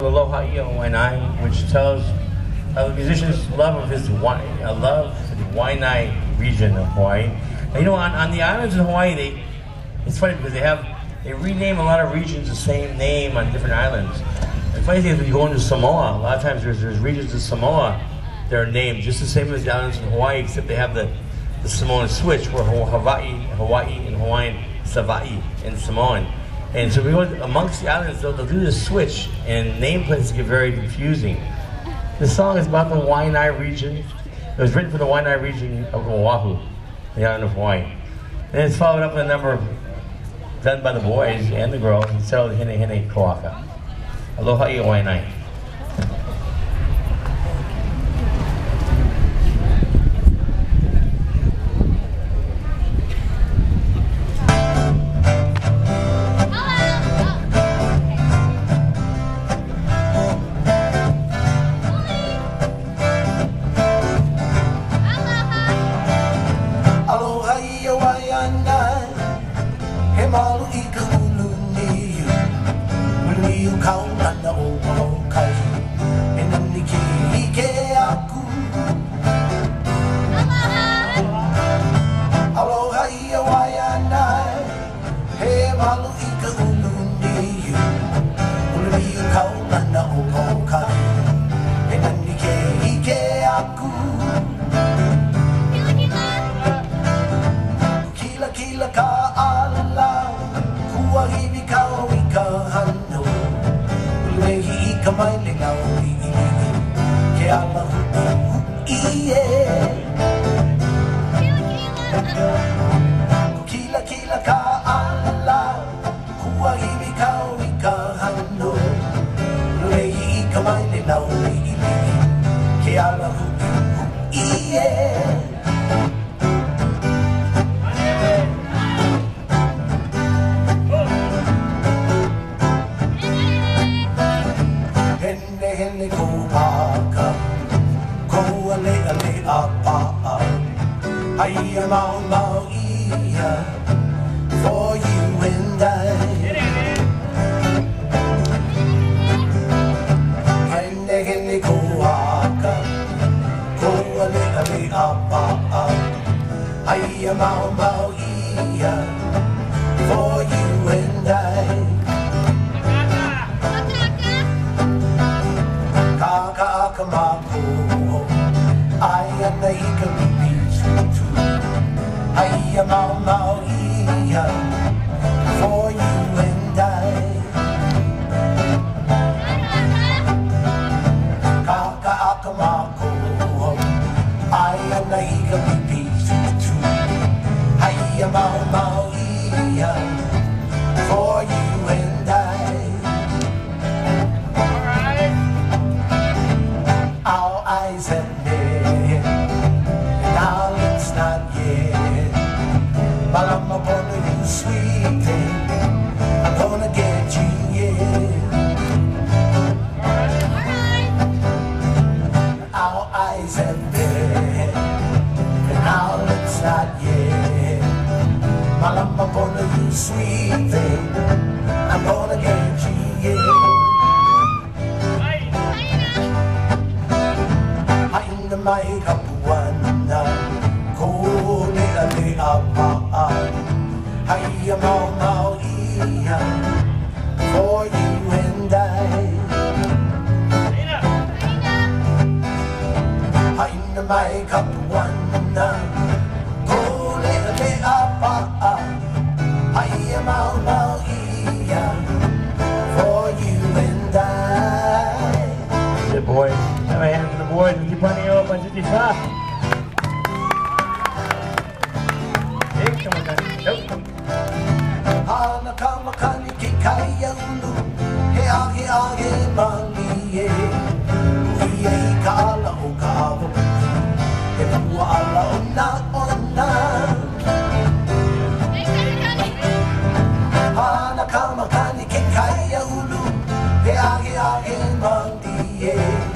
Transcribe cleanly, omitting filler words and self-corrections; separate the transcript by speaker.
Speaker 1: Aloha Wai'nae, which tells of the musician's love of his love for the Wai'nae region of Hawaii. And you know, on the islands of Hawaii, it's funny because they rename a lot of regions the same name on different islands. The funny thing is when you go into Samoa, a lot of times there's regions of Samoa that are named just the same as the islands in Hawaii, except they have the Samoan switch, where Hawaii and Hawaiian, Sava'i and Samoan. And so we go amongst the islands, they'll do this switch, and nameplates get very confusing. This song is about the Wai'nae region. It was written for the Wai'nae region of Oahu, the island of Hawaii. And it's followed up with a number done by the boys and the girls entitled Henehene Koaka. Aloha Wai'nae.
Speaker 2: For you and I, Henehene Koaka, Koale Ale Apa, Aia Mau Mau Ia, for you and I. Kaka Kamako, Aia Naika Bibi too. Aia Mau Mau Ia, for you and I. Kaka Akamako, Aia Naika Bibi too. Aia Mau Mau Ia, for you and I. Our eyes have met, and our lips not yet. But I'm gonna do sweet thing, I'm gonna get you, yeah. Our eyes have met, and our lips not yet. But I'm gonna do sweet thing, I'm gonna get you, yeah. Mai kapuana, kone ale apa, Haia Mau Mau Ia, for you and I. Haina mai kapuana, kone ale apa, Haia Mau Mau Ia, for you and I.
Speaker 1: Good boys. Have a hand for the boys with Tipanie O Patitifa.
Speaker 2: Hana kamakani ki kaya ulu, he age mali e. Ui e ka ala o ka awa, he pua ala o na o na. Hana kamakani ki kaya ulu, he age mali e.